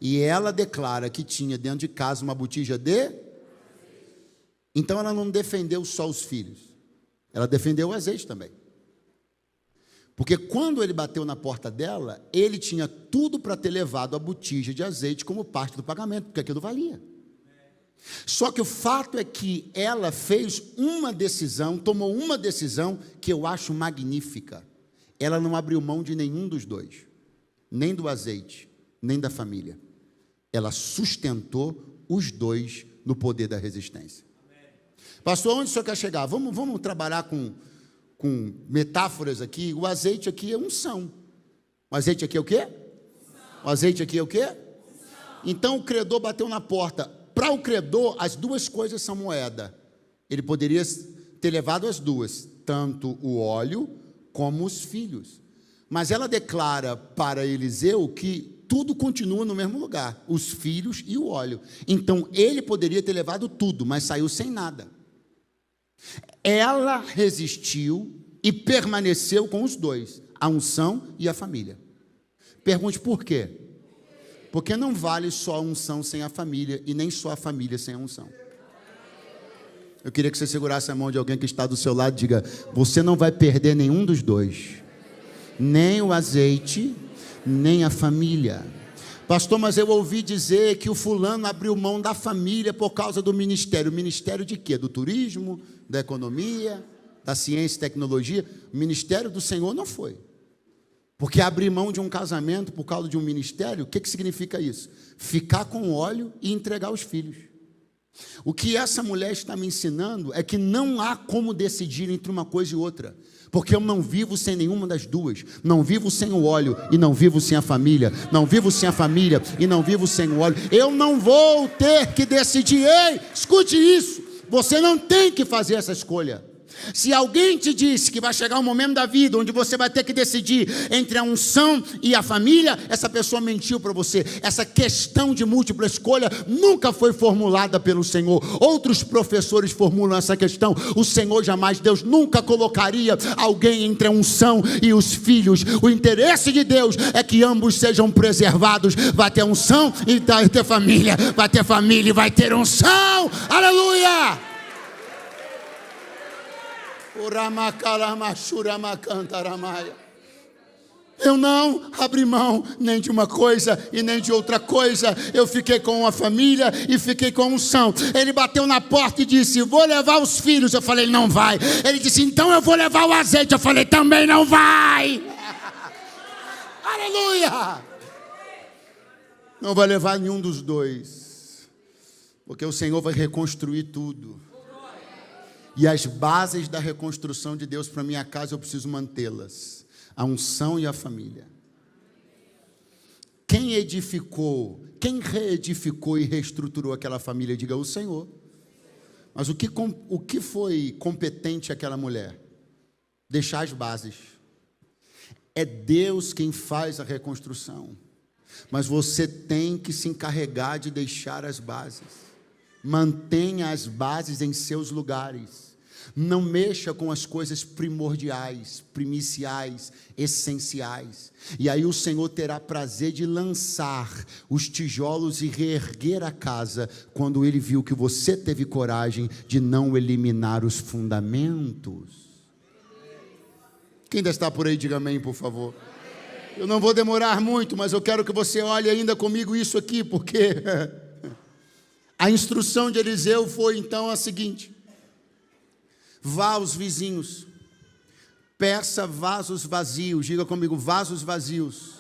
e ela declara que tinha dentro de casa uma botija de... Então, ela não defendeu só os filhos, ela defendeu o azeite também. Porque quando ele bateu na porta dela, ele tinha tudo para ter levado a botija de azeite como parte do pagamento, porque aquilo valia. Só que o fato é que ela fez uma decisão, tomou uma decisão que eu acho magnífica. Ela não abriu mão de nenhum dos dois, nem do azeite, nem da família. Ela sustentou os dois no poder da resistência. Pastor, onde o senhor quer chegar? Vamos trabalhar com metáforas aqui. O azeite aqui é unção. O azeite aqui é o quê? O azeite aqui é o quê? Então o credor bateu na porta. Para o credor, as duas coisas são moeda. Ele poderia ter levado as duas, tanto o óleo como os filhos. Mas ela declara para Eliseu que tudo continua no mesmo lugar, os filhos e o óleo. Então, ele poderia ter levado tudo, mas saiu sem nada. Ela resistiu e permaneceu com os dois, a unção e a família. Pergunte por quê? Porque não vale só a unção sem a família, e nem só a família sem a unção. Eu queria que você segurasse a mão de alguém que está do seu lado e diga: você não vai perder nenhum dos dois, nem o azeite, nem a família. Pastor, mas eu ouvi dizer que o fulano abriu mão da família por causa do ministério. O ministério de quê? Do turismo, da economia, da ciência e tecnologia? O ministério do Senhor não foi. Porque abrir mão de um casamento por causa de um ministério, o que significa isso? Ficar com óleo e entregar os filhos. O que essa mulher está me ensinando é que não há como decidir entre uma coisa e outra. Porque eu não vivo sem nenhuma das duas. Não vivo sem o óleo e não vivo sem a família. Não vivo sem a família e não vivo sem o óleo. Eu não vou ter que decidir. Ei, escute isso. Você não tem que fazer essa escolha. Se alguém te disse que vai chegar um momento da vida onde você vai ter que decidir entre a unção e a família, essa pessoa mentiu para você. Essa questão de múltipla escolha nunca foi formulada pelo Senhor. Outros professores formulam essa questão. O Senhor jamais, Deus nunca colocaria alguém entre a unção e os filhos. O interesse de Deus é que ambos sejam preservados. Vai ter unção e vai ter família. Vai ter família e vai ter unção. Aleluia! Eu não abri mão nem de uma coisa e nem de outra coisa. Eu fiquei com a família e fiquei com a unção. Ele bateu na porta e disse: vou levar os filhos. Eu falei: não vai. Ele disse: então eu vou levar o azeite. Eu falei: também não vai. Aleluia! Não vai levar nenhum dos dois, porque o Senhor vai reconstruir tudo. E as bases da reconstrução de Deus para minha casa eu preciso mantê-las: a unção e a família. Quem edificou, quem reedificou e reestruturou aquela família? Diga: o Senhor. Mas o que foi competente aquela mulher? Deixar as bases. É Deus quem faz a reconstrução, mas você tem que se encarregar de deixar as bases. Mantenha as bases em seus lugares. Não mexa com as coisas primordiais, primiciais, essenciais. E aí o Senhor terá prazer de lançar os tijolos e reerguer a casa, quando Ele viu que você teve coragem de não eliminar os fundamentos. Quem ainda está por aí, diga amém, por favor. Eu não vou demorar muito, mas eu quero que você olhe ainda comigo isso aqui, porque a instrução de Eliseu foi então a seguinte: vá aos vizinhos, peça vasos vazios. Diga comigo, vasos vazios.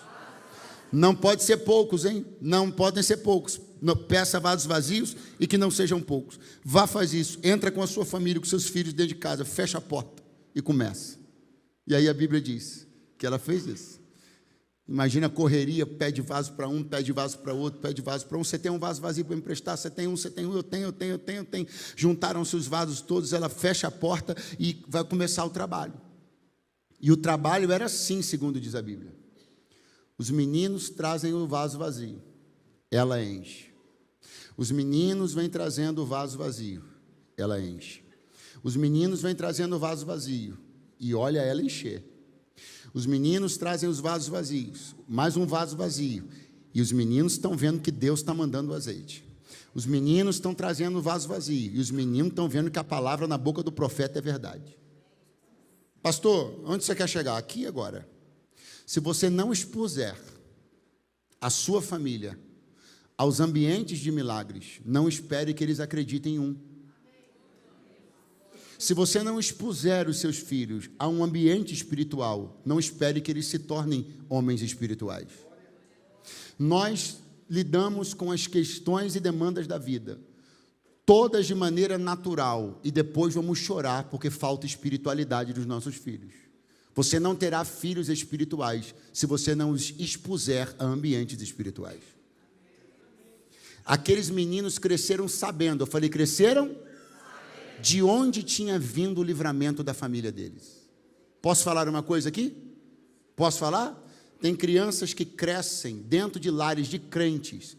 Não pode ser poucos, hein? Não podem ser poucos. Não, peça vasos vazios e que não sejam poucos. Vá, faz isso. Entra com a sua família, com seus filhos dentro de casa. Fecha a porta e começa. E aí a Bíblia diz que ela fez isso. Imagina a correria, pede vaso para um, pede vaso para outro, pede vaso para um. Você tem um vaso vazio para emprestar? Você tem um, eu tenho. Juntaram-se os vasos todos, ela fecha a porta e vai começar o trabalho. E o trabalho era assim, segundo diz a Bíblia. Os meninos trazem o vaso vazio, ela enche. Os meninos vêm trazendo o vaso vazio, ela enche. Os meninos vêm trazendo o vaso vazio e olha ela encher. Os meninos trazem os vasos vazios, mais um vaso vazio, e os meninos estão vendo que Deus está mandando o azeite. Os meninos estão trazendo o vaso vazio, e os meninos estão vendo que a palavra na boca do profeta é verdade. Pastor, onde você quer chegar? Aqui agora. Se você não expuser a sua família aos ambientes de milagres, não espere que eles acreditem em um. Se você não expuser os seus filhos a um ambiente espiritual, não espere que eles se tornem homens espirituais. Nós lidamos com as questões e demandas da vida, todas de maneira natural, e depois vamos chorar porque falta espiritualidade dos nossos filhos. Você não terá filhos espirituais se você não os expuser a ambientes espirituais. Aqueles meninos cresceram sabendo, eu falei, cresceram? De onde tinha vindo o livramento da família deles. Posso falar uma coisa aqui? Posso falar? Tem crianças que crescem dentro de lares de crentes,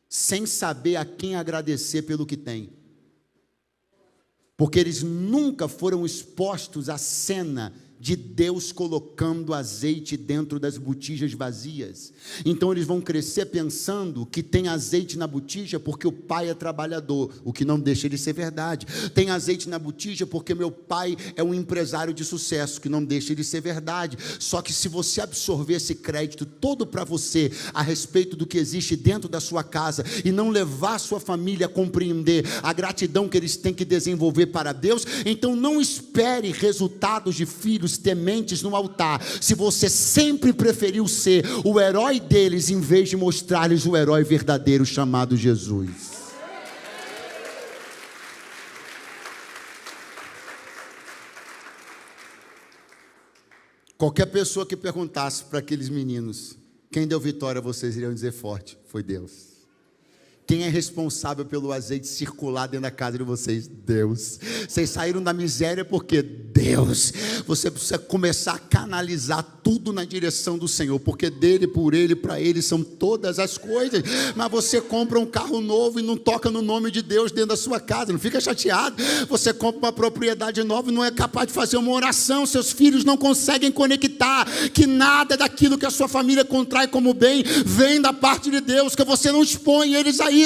sem saber a quem agradecer pelo que tem. Porque eles nunca foram expostos à cena de Deus colocando azeite dentro das botijas vazias. Então eles vão crescer pensando que tem azeite na botija porque o pai é trabalhador, o que não deixa de ser verdade. Tem azeite na botija porque meu pai é um empresário de sucesso, que não deixa de ser verdade. Só que se você absorver esse crédito todo para você, a respeito do que existe dentro da sua casa, e não levar a sua família a compreender a gratidão que eles têm que desenvolver para Deus, então não espere resultados de filhos tementes no altar, se você sempre preferiu ser o herói deles, em vez de mostrar-lhes o herói verdadeiro chamado Jesus. Qualquer pessoa que perguntasse para aqueles meninos, quem deu vitória a vocês, iriam dizer forte, foi Deus. Quem é responsável pelo azeite circular dentro da casa de vocês? Deus. Vocês saíram da miséria porque Deus. Você precisa começar a canalizar tudo na direção do Senhor, porque dele, por ele, para ele são todas as coisas. Mas você compra um carro novo e não toca no nome de Deus dentro da sua casa, não fica chateado. Você compra uma propriedade nova e não é capaz de fazer uma oração. Seus filhos não conseguem conectar que nada daquilo que a sua família contrai como bem vem da parte de Deus, que você não expõe eles a isso.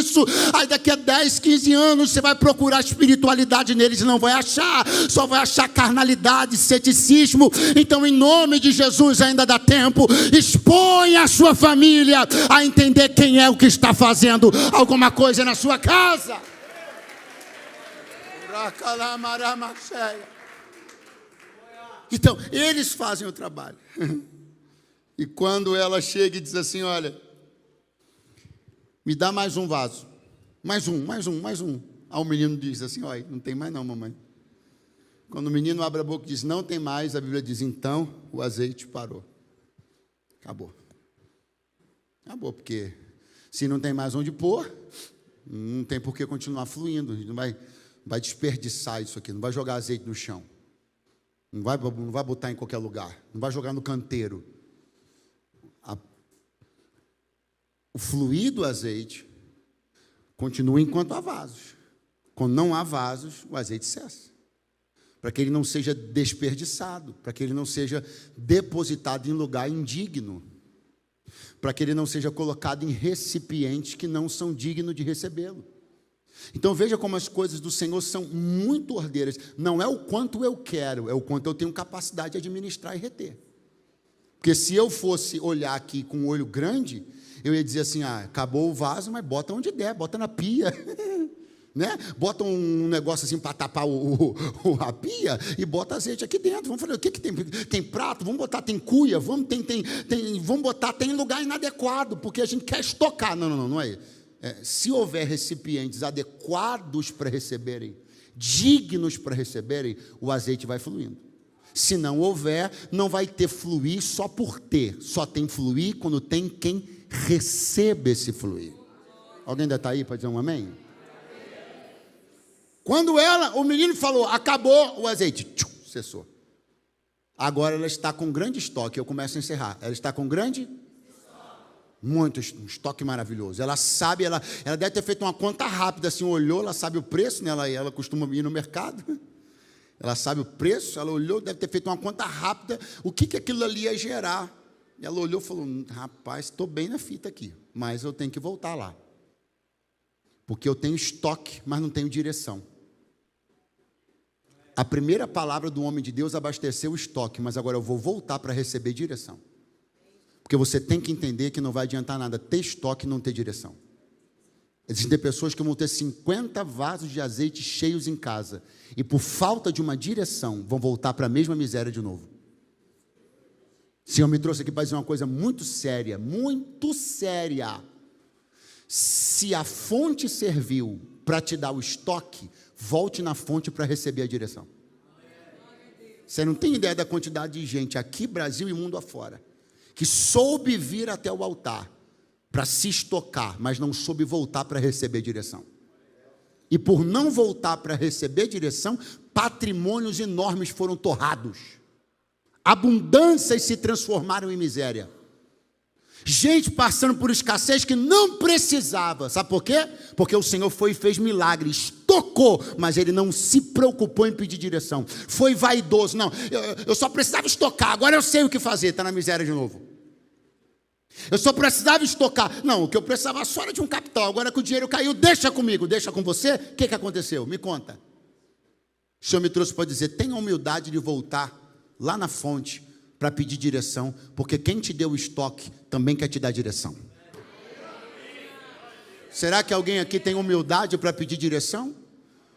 Aí daqui a 10, 15 anos você vai procurar espiritualidade neles e não vai achar, só vai achar carnalidade, ceticismo. Então, em nome de Jesus, ainda dá tempo. Expõe a sua família a entender quem é o que está fazendo alguma coisa na sua casa. Então, eles fazem o trabalho. E quando ela chega e diz assim, olha, me dá mais um vaso. Mais um. Aí o menino diz assim, olha, não tem mais não, mamãe. Quando o menino abre a boca e diz, não tem mais, a Bíblia diz, então o azeite parou. Acabou, porque se não tem mais onde pôr, não tem por que continuar fluindo. A gente não vai desperdiçar isso aqui, não vai jogar azeite no chão. Não vai botar em qualquer lugar, não vai jogar no canteiro. O fluir do azeite continua enquanto há vasos. Quando não há vasos, o azeite cessa. para que ele não seja desperdiçado, para que ele não seja depositado em lugar indigno, para que ele não seja colocado em recipientes que não são dignos de recebê-lo. Então veja como as coisas do Senhor são muito ordeiras. Não é o quanto eu quero, é o quanto eu tenho capacidade de administrar e reter. Porque se eu fosse olhar aqui com um olho grande, eu ia dizer assim, acabou o vaso, mas bota onde der, bota na pia. Né? Bota um negócio assim para tapar a pia e bota azeite aqui dentro. Vamos falar, o que tem? Tem prato, vamos botar, tem cuia, vamos botar, tem lugar inadequado, porque a gente quer estocar. Não é. Se houver recipientes adequados para receberem, dignos para receberem, o azeite vai fluindo. Se não houver, não vai ter fluir só por ter, só tem fluir quando tem quem receba esse fluir. Alguém ainda está aí para dizer um amém? Quando o menino falou, acabou o azeite, cessou. Agora ela está com grande estoque, eu começo a encerrar. Ela está com grande muito estoque maravilhoso. Ela sabe, ela deve ter feito uma conta rápida, assim, olhou, ela sabe o preço, né? ela costuma ir no mercado. Ela sabe o preço, ela olhou, deve ter feito uma conta rápida, o que aquilo ali ia gerar. Ela olhou e falou, rapaz, estou bem na fita aqui, mas eu tenho que voltar lá. Porque eu tenho estoque, mas não tenho direção. A primeira palavra do homem de Deus abasteceu o estoque, mas agora eu vou voltar para receber direção. Porque você tem que entender que não vai adiantar nada ter estoque e não ter direção. Existem pessoas que vão ter 50 vasos de azeite cheios em casa e por falta de uma direção vão voltar para a mesma miséria de novo. O Senhor me trouxe aqui para dizer uma coisa muito séria, muito séria. Se a fonte serviu para te dar o estoque, volte na fonte para receber a direção. Você não tem ideia da quantidade de gente aqui, Brasil e mundo afora, que soube vir até o altar para se estocar, mas não soube voltar para receber direção. E por não voltar para receber direção, patrimônios enormes foram torrados. Abundâncias se transformaram em miséria. Gente passando por escassez que não precisava. Sabe por quê? Porque o Senhor foi e fez milagre, estocou, mas Ele não se preocupou em pedir direção. Foi vaidoso. Não, eu só precisava estocar, agora eu sei o que fazer. Está na miséria de novo. Eu só precisava estocar. Não, o que eu precisava só era de um capital. Agora que o dinheiro caiu, deixa comigo, deixa com você. O que aconteceu? Me conta. O Senhor me trouxe para dizer, tenha humildade de voltar lá na fonte para pedir direção, porque quem te deu o estoque também quer te dar direção. Será que alguém aqui tem humildade para pedir direção?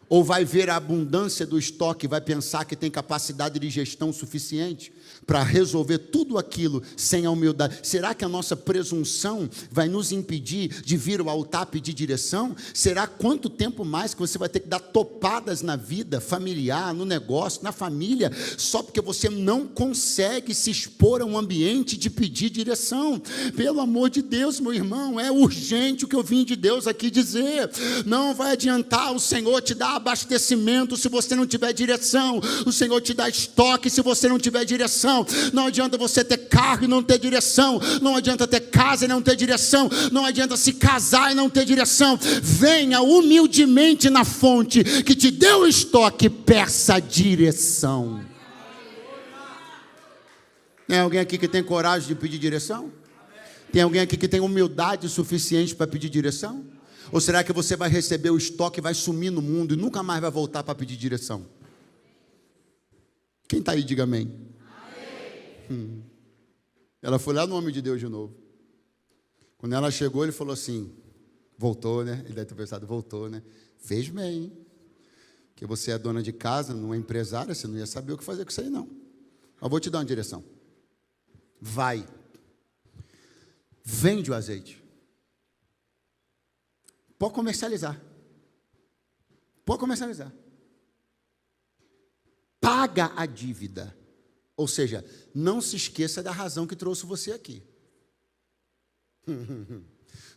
Ou vai ver a abundância do estoque e vai pensar que tem capacidade de gestão suficiente para resolver tudo aquilo sem a humildade? Será que a nossa presunção vai nos impedir de vir ao altar pedir direção? Será quanto tempo mais que você vai ter que dar topadas na vida familiar, no negócio, na família, só porque você não consegue se expor a um ambiente de pedir direção? Pelo amor de Deus, meu irmão, é urgente o que eu vim de Deus aqui dizer. Não vai adiantar o Senhor te dar abastecimento se você não tiver direção. O Senhor te dá estoque se você não tiver direção. Não adianta você ter carro e não ter direção. Não adianta ter casa e não ter direção. Não adianta se casar e não ter direção. Venha humildemente na fonte que te deu o estoque, peça direção. Tem alguém aqui que tem coragem de pedir direção? Tem alguém aqui que tem humildade suficiente para pedir direção? Ou será que você vai receber o estoque, vai sumir no mundo e nunca mais vai voltar para pedir direção? Quem está aí, diga amém. Ela foi lá no homem de Deus de novo. Quando ela chegou, ele falou assim, voltou, né? Ele deve ter pensado, voltou, né? Fez bem, hein? Porque você é dona de casa, não é empresária, você não ia saber o que fazer com isso aí, não. Eu vou te dar uma direção. Vai. Vende o azeite. Pode comercializar. Pode comercializar. Paga a dívida. Ou seja, não se esqueça da razão que trouxe você aqui.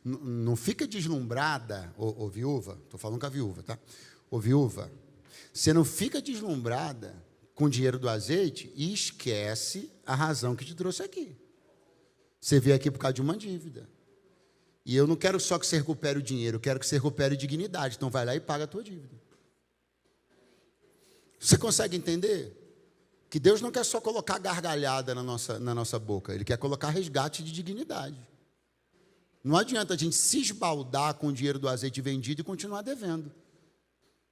Não fica deslumbrada, ô viúva. Estou falando com a viúva, tá? Ô viúva, você não fica deslumbrada com o dinheiro do azeite e esquece a razão que te trouxe aqui. Você veio aqui por causa de uma dívida. E eu não quero só que você recupere o dinheiro, eu quero que você recupere dignidade. Então vai lá e paga a tua dívida. Você consegue entender? Que Deus não quer só colocar gargalhada na nossa boca, Ele quer colocar resgate de dignidade. Não adianta a gente se esbaldar com o dinheiro do azeite vendido e continuar devendo.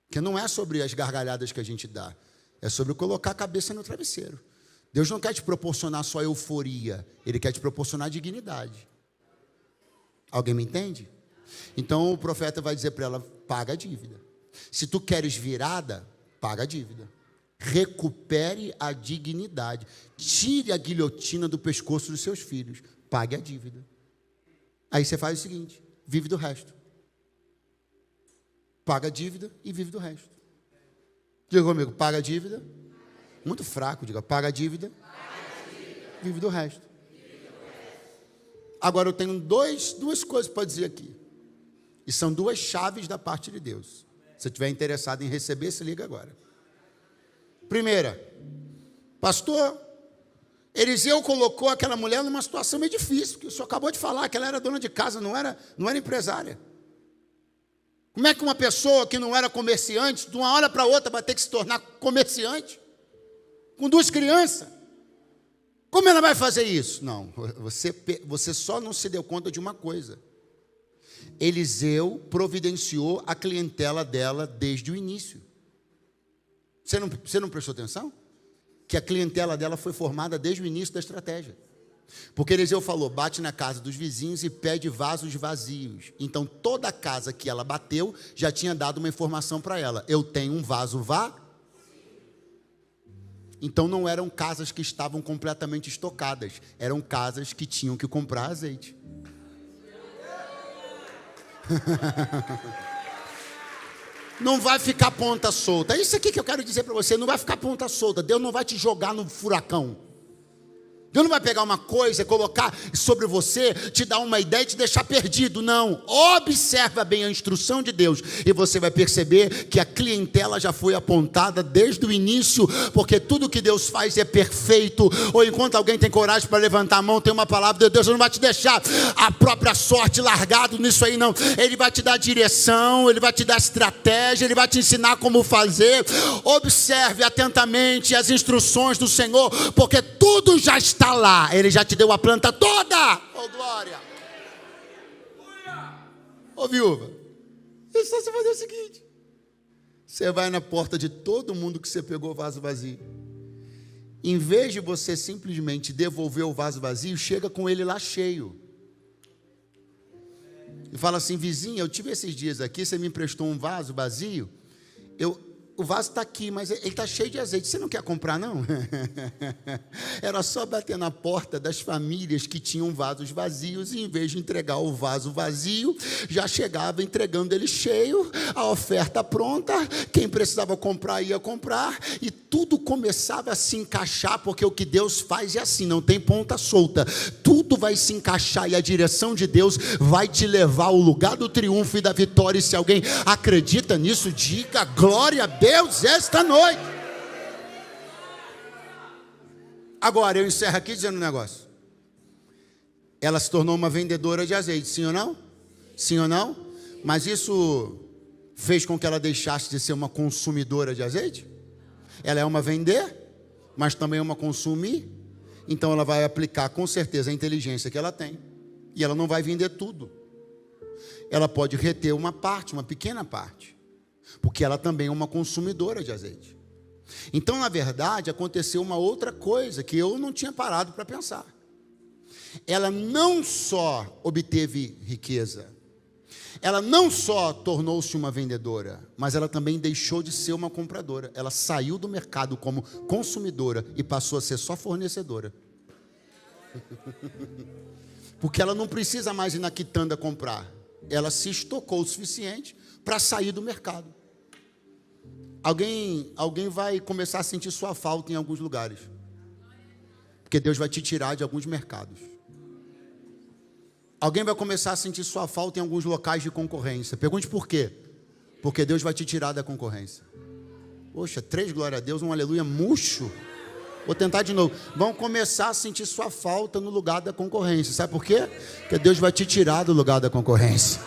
Porque não é sobre as gargalhadas que a gente dá, é sobre colocar a cabeça no travesseiro. Deus não quer te proporcionar só euforia, Ele quer te proporcionar dignidade. Alguém me entende? Então o profeta vai dizer para ela, paga a dívida. Se tu queres virada, paga a dívida. Recupere a dignidade. Tire a guilhotina do pescoço dos seus filhos. Pague a dívida. Aí você faz o seguinte, vive do resto. Paga a dívida e vive do resto. Diga comigo, paga a dívida. Muito fraco, diga, paga a dívida. Vive do resto. Agora eu tenho duas coisas para dizer aqui. E são duas chaves da parte de Deus. Se você estiver interessado em receber, se liga agora. Primeira, pastor, Eliseu colocou aquela mulher numa situação meio difícil, porque o senhor acabou de falar que ela era dona de casa, não era empresária. Como é que uma pessoa que não era comerciante, de uma hora para outra vai ter que se tornar comerciante? Com 2 crianças? Como ela vai fazer isso? Não, você só não se deu conta de uma coisa. Eliseu providenciou a clientela dela desde o início. Você não prestou atenção? Que a clientela dela foi formada desde o início da estratégia. Porque Eliseu falou, bate na casa dos vizinhos e pede vasos vazios. Então, toda casa que ela bateu, já tinha dado uma informação para ela. Eu tenho um vaso vazio. Então, não eram casas que estavam completamente estocadas. Eram casas que tinham que comprar azeite. Não vai ficar ponta solta. É isso aqui que eu quero dizer para você. Não vai ficar ponta solta. Deus não vai te jogar no furacão. Deus não vai pegar uma coisa, colocar sobre você, te dar uma ideia e te deixar perdido. Não. Observa bem a instrução de Deus. E você vai perceber que a clientela já foi apontada desde o início. Porque tudo que Deus faz é perfeito. Ou enquanto alguém tem coragem para levantar a mão, tem uma palavra de Deus, não vai te deixar a própria sorte largado nisso aí, não. Ele vai te dar direção, Ele vai te dar estratégia, Ele vai te ensinar como fazer. Observe atentamente as instruções do Senhor, porque tudo já está lá, Ele já te deu a planta toda. Oh, glória. Ô, viúva, é só você fazer o seguinte: você vai na porta de todo mundo que você pegou o vaso vazio. Em vez de você simplesmente devolver o vaso vazio, chega com ele lá cheio. E fala assim, vizinha, eu tive esses dias aqui, você me emprestou um vaso vazio, o vaso está aqui, mas ele está cheio de azeite. Você não quer comprar, não? Era só bater na porta das famílias que tinham vasos vazios, e em vez de entregar o vaso vazio, já chegava entregando ele cheio, a oferta pronta, quem precisava comprar ia comprar, e tudo começava a se encaixar, porque o que Deus faz é assim, não tem ponta solta. Tudo vai se encaixar e a direção de Deus vai te levar ao lugar do triunfo e da vitória. E se alguém acredita nisso, diga glória a Deus esta noite. Agora eu encerro aqui dizendo um negócio. Ela se tornou uma vendedora de azeite, sim ou não? Sim ou não? Mas isso fez com que ela deixasse de ser uma consumidora de azeite? Ela é uma vender, mas também é uma consumir. Então ela vai aplicar com certeza a inteligência que ela tem. E ela não vai vender tudo. Ela pode reter uma parte, uma pequena parte. Porque ela também é uma consumidora de azeite. Então, na verdade, aconteceu uma outra coisa que eu não tinha parado para pensar. Ela não só obteve riqueza, ela não só tornou-se uma vendedora, mas ela também deixou de ser uma compradora. Ela saiu do mercado como consumidora e passou a ser só fornecedora. Porque ela não precisa mais ir na quitanda comprar. Ela se estocou o suficiente para sair do mercado. Alguém vai começar a sentir sua falta em alguns lugares. Porque Deus vai te tirar de alguns mercados. Alguém vai começar a sentir sua falta em alguns locais de concorrência. Pergunte por quê? Porque Deus vai te tirar da concorrência. Poxa, 3 glória a Deus, um aleluia murcho. Vou tentar de novo. Vão começar a sentir sua falta no lugar da concorrência. Sabe por quê? Porque Deus vai te tirar do lugar da concorrência.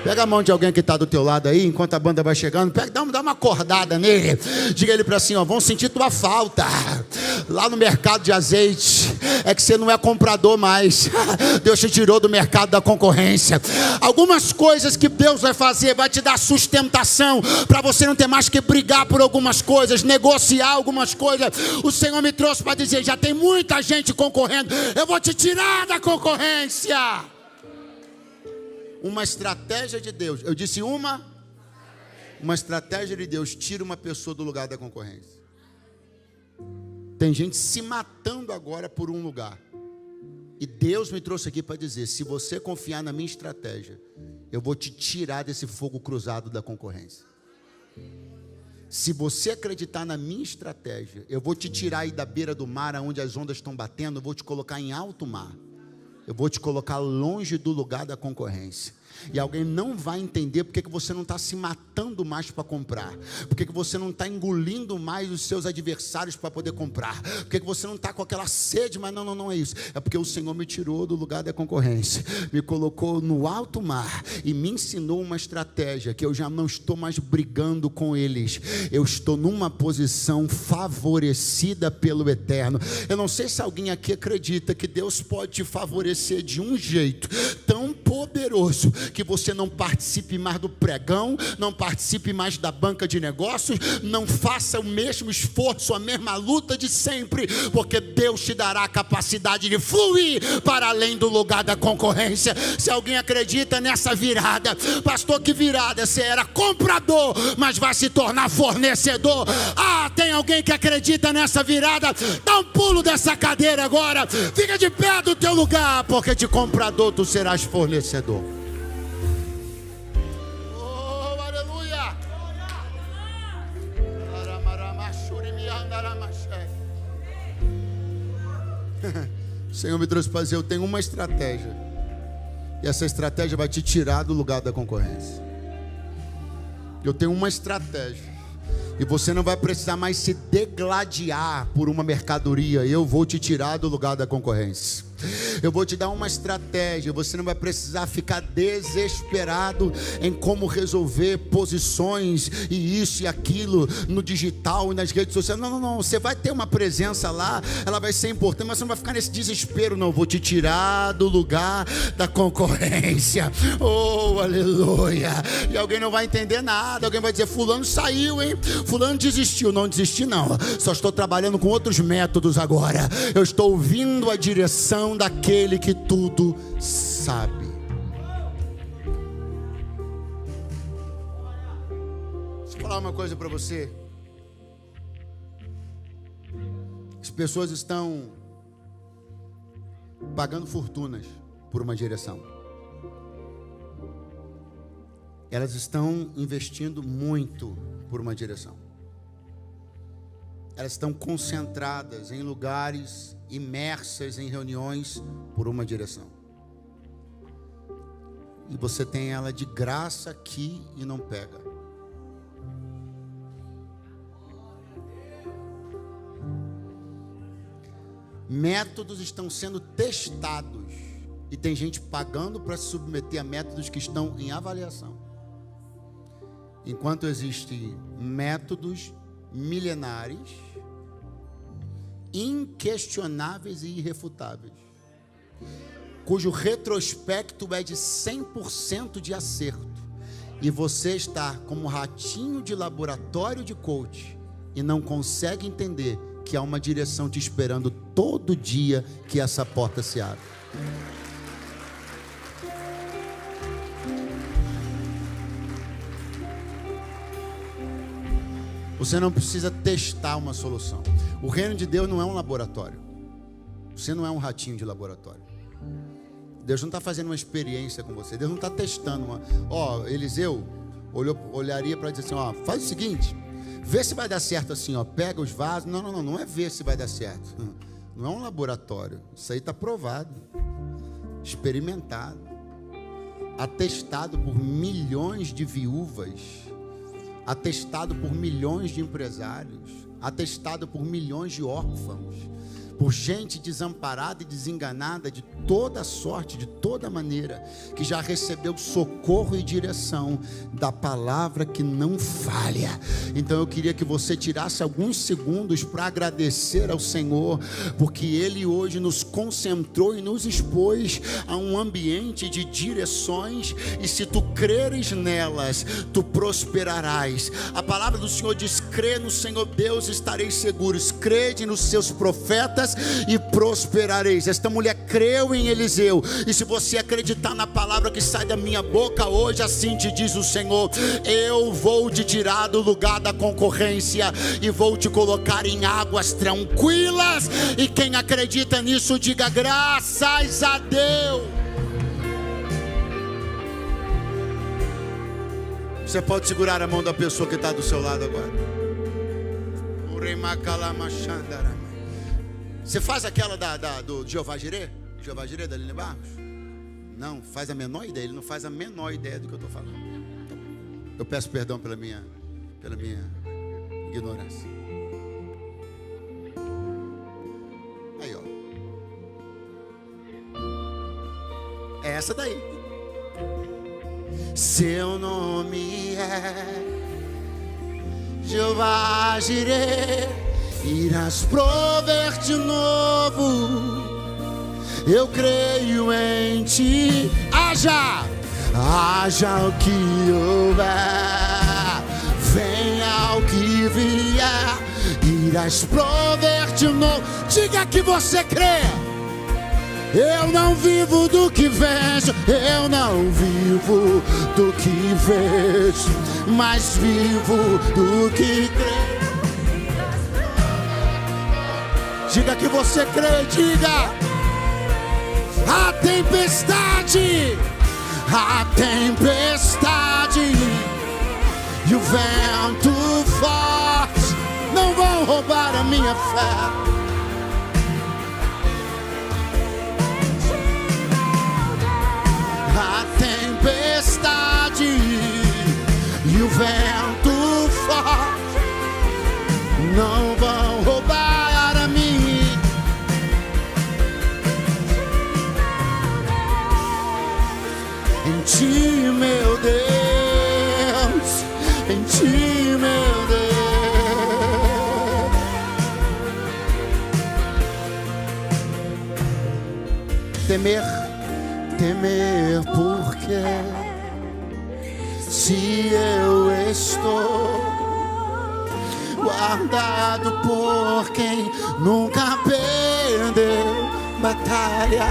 Pega a mão de alguém que está do teu lado aí, enquanto a banda vai chegando, dá uma acordada nele. Diga ele para assim, ó, vão sentir tua falta. Lá no mercado de azeite, é que você não é comprador mais. Deus te tirou do mercado da concorrência. Algumas coisas que Deus vai fazer, vai te dar sustentação, para você não ter mais que brigar por algumas coisas, negociar algumas coisas. O Senhor me trouxe para dizer, já tem muita gente concorrendo, eu vou te tirar da concorrência. Uma estratégia de Deus, eu disse uma estratégia de Deus tira uma pessoa do lugar da concorrência. Tem gente se matando agora por um lugar, e Deus me trouxe aqui para dizer, se você confiar na minha estratégia, eu vou te tirar desse fogo cruzado da concorrência. Se você acreditar na minha estratégia, eu vou te tirar aí da beira do mar, onde as ondas estão batendo, eu vou te colocar em alto mar. Eu vou te colocar longe do lugar da concorrência. E alguém não vai entender porque que você não está se matando mais para comprar, porque que você não está engolindo mais os seus adversários para poder comprar, porque que você não está com aquela sede. Mas não é isso, é porque o Senhor me tirou do lugar da concorrência, me colocou no alto mar e me ensinou uma estratégia, que eu já não estou mais brigando com eles, eu estou numa posição favorecida pelo Eterno. Eu não sei se alguém aqui acredita que Deus pode te favorecer de um jeito tão poderoso, que você não participe mais do pregão, não participe mais da banca de negócios, não faça o mesmo esforço, a mesma luta de sempre, porque Deus te dará a capacidade de fluir para além do lugar da concorrência. Se alguém acredita nessa virada, pastor, que virada? Você era comprador, mas vai se tornar fornecedor. Tem alguém que acredita nessa virada? Dá um pulo dessa cadeira agora, fica de pé do teu lugar, porque de comprador tu serás fornecedor. O Senhor me trouxe para dizer, eu tenho uma estratégia, e essa estratégia vai te tirar do lugar da concorrência. Eu tenho uma estratégia, e você não vai precisar mais se degladiar por uma mercadoria. Eu vou te tirar do lugar da concorrência. Eu vou te dar uma estratégia. Você não vai precisar ficar desesperado em como resolver posições e isso e aquilo no digital e nas redes sociais. Não, você vai ter uma presença lá, ela vai ser importante, mas você não vai ficar nesse desespero. Não, eu vou te tirar do lugar da concorrência. Oh, aleluia. E alguém não vai entender nada. Alguém vai dizer, fulano saiu, hein? Fulano desistiu. Não desisti não, só estou trabalhando com outros métodos agora. Eu estou ouvindo a direção daquele que tudo sabe. Deixa eu falar uma coisa para você. As pessoas estão pagando fortunas por uma direção. Elas estão investindo muito por uma direção. Elas estão concentradas em lugares, imersas em reuniões por uma direção. E você tem ela de graça aqui e não pega. Métodos estão sendo testados e tem gente pagando para se submeter a métodos que estão em avaliação. Enquanto existem métodos milenares, inquestionáveis e irrefutáveis, cujo retrospecto é de 100% de acerto, e você está como ratinho de laboratório de coach e não consegue entender que há uma direção te esperando todo dia que essa porta se abre. Você não precisa testar uma solução. O reino de Deus não é um laboratório. Você não é um ratinho de laboratório. Deus não está fazendo uma experiência com você. Deus não está testando uma... Eliseu olharia para dizer assim, faz o seguinte, vê se vai dar certo assim, pega os vasos. Não é ver se vai dar certo. Não é um laboratório. Isso aí está provado, experimentado, atestado por milhões de viúvas, atestado por milhões de empresários, atestado por milhões de órfãos. por gente desamparada e desenganada de toda sorte, de toda maneira, que já recebeu socorro e direção da palavra que não falha. Então eu queria que você tirasse alguns segundos para agradecer ao Senhor, porque Ele hoje nos concentrou e nos expôs a um ambiente de direções, e se tu creres nelas, tu prosperarás. A palavra do Senhor diz: crê no Senhor Deus, estareis seguros, crede nos seus profetas e prosperareis. Esta mulher creu em Eliseu, e se você acreditar na palavra que sai da minha boca hoje, assim te diz o Senhor: eu vou te tirar do lugar da concorrência e vou te colocar em águas tranquilas. E quem acredita nisso, diga graças a Deus. Você pode segurar a mão da pessoa que está do seu lado agora. Você faz aquela do Jeová Jireh? Jeová Jireh da Aline Barros? Não, faz a menor ideia. Ele não faz a menor ideia do que eu estou falando. Eu peço perdão pela minha ignorância. Aí, ó. É essa daí. Seu nome é Jeová Jireh, irás prover de novo. Eu creio em ti. Haja o que houver, venha o que vier, irás prover de novo. Diga que você crê. Eu não vivo do que vejo, eu não vivo do que vejo, mas vivo do que creio. Diga que você crê, diga. A tempestade e o vento forte não vão roubar a minha fé. A tempestade e o vento forte não vão roubar a mim. Em ti, meu Deus, em ti, meu Deus. Temer porque se eu estou guardado por quem nunca perdeu batalha.